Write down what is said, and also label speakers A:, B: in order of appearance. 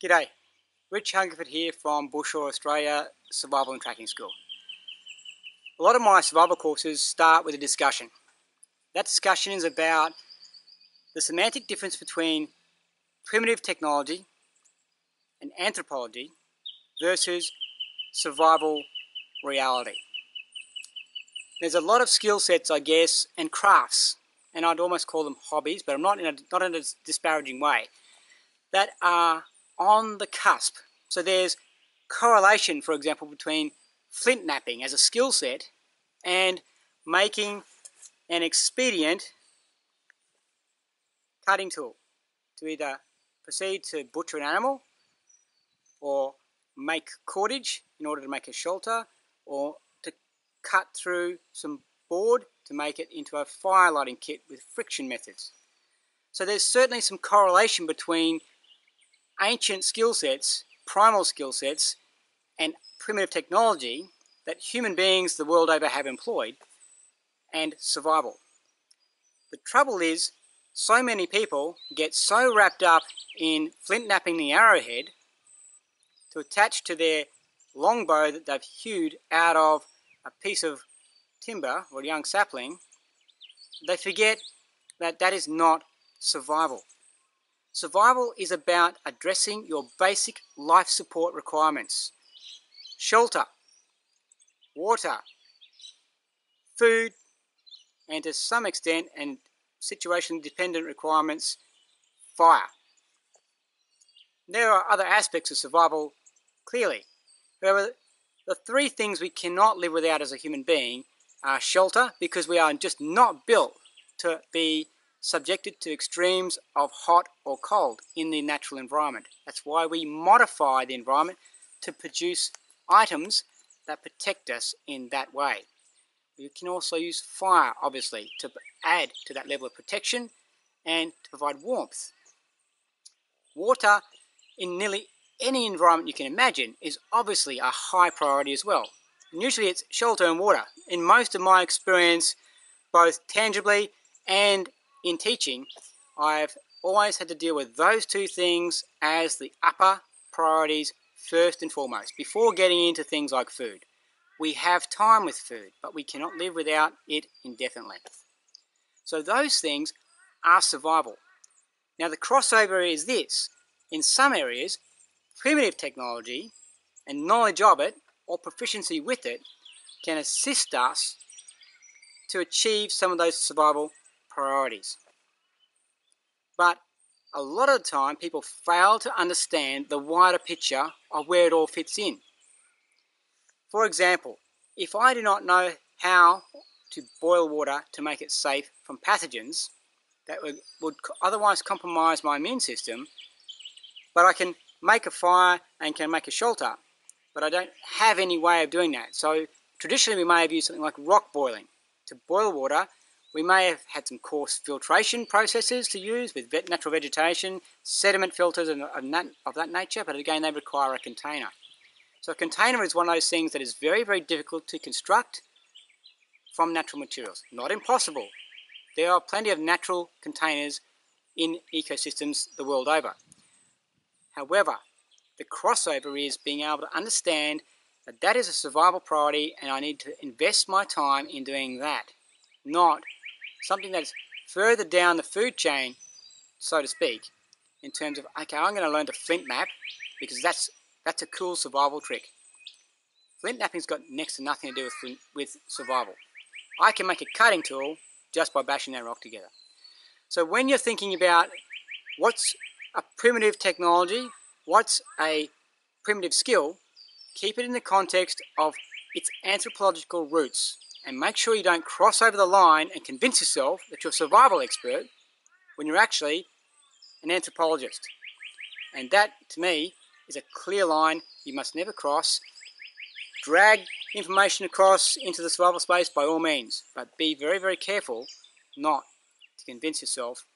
A: G'day, Rich Hungerford here from Bushore, Australia, Survival and Tracking School. A lot of my survival courses start with a discussion. That discussion is about the semantic difference between primitive technology and anthropology versus survival reality. There's a lot of skill sets, I guess, and crafts, and I'd almost call them hobbies, but I'm not in a disparaging way, that are on the cusp. So there's correlation, for example, between flint knapping as a skill set and making an expedient cutting tool to either proceed to butcher an animal or make cordage in order to make a shelter, or to cut through some board to make it into a fire lighting kit with friction methods. So there's certainly some correlation between ancient skill sets, primal skill sets, and primitive technology that human beings the world over have employed, and survival. The trouble is, so many people get so wrapped up in flint knapping the arrowhead to attach to their longbow that they've hewed out of a piece of timber or a young sapling, they forget that that is not survival. Survival is about addressing your basic life support requirements: shelter, water, food, and to some extent, and situation-dependent requirements, fire. There are other aspects of survival, clearly. However, the three things we cannot live without as a human being are shelter, because we are just not built to be subjected to extremes of hot or cold in the natural environment. That's why we modify the environment to produce items that protect us in that way. We can also use fire, obviously, to add to that level of protection and to provide warmth. Water, in nearly any environment you can imagine, is obviously a high priority as well. And usually it's shelter and water. In most of my experience, both tangibly and in teaching, I've always had to deal with those two things as the upper priorities first and foremost, before getting into things like food. We have time with food, but we cannot live without it indefinitely. So those things are survival. Now the crossover is this: in some areas, primitive technology and knowledge of it, or proficiency with it, can assist us to achieve some of those survival priorities. But a lot of the time people fail to understand the wider picture of where it all fits in. For example, if I do not know how to boil water to make it safe from pathogens that would otherwise compromise my immune system, but I can make a fire and can make a shelter, but I don't have any way of doing that. So traditionally we may have used something like rock boiling to boil water. We may have had some coarse filtration processes to use with natural vegetation, sediment filters and of that nature, but again they require a container. So a container is one of those things that is very, very difficult to construct from natural materials. Not impossible. There are plenty of natural containers in ecosystems the world over. However, the crossover is being able to understand that that is a survival priority and I need to invest my time in doing that, not something that's further down the food chain, so to speak, in terms of, okay, I'm going to learn to flint knap because that's a cool survival trick. Flint knapping's got next to nothing to do with survival. I can make a cutting tool just by bashing that rock together. So when you're thinking about what's a primitive technology, what's a primitive skill, keep it in the context of its anthropological roots, and make sure you don't cross over the line and convince yourself that you're a survival expert when you're actually an anthropologist. And that, to me, is a clear line you must never cross. Drag information across into the survival space by all means, but be very, very careful not to convince yourself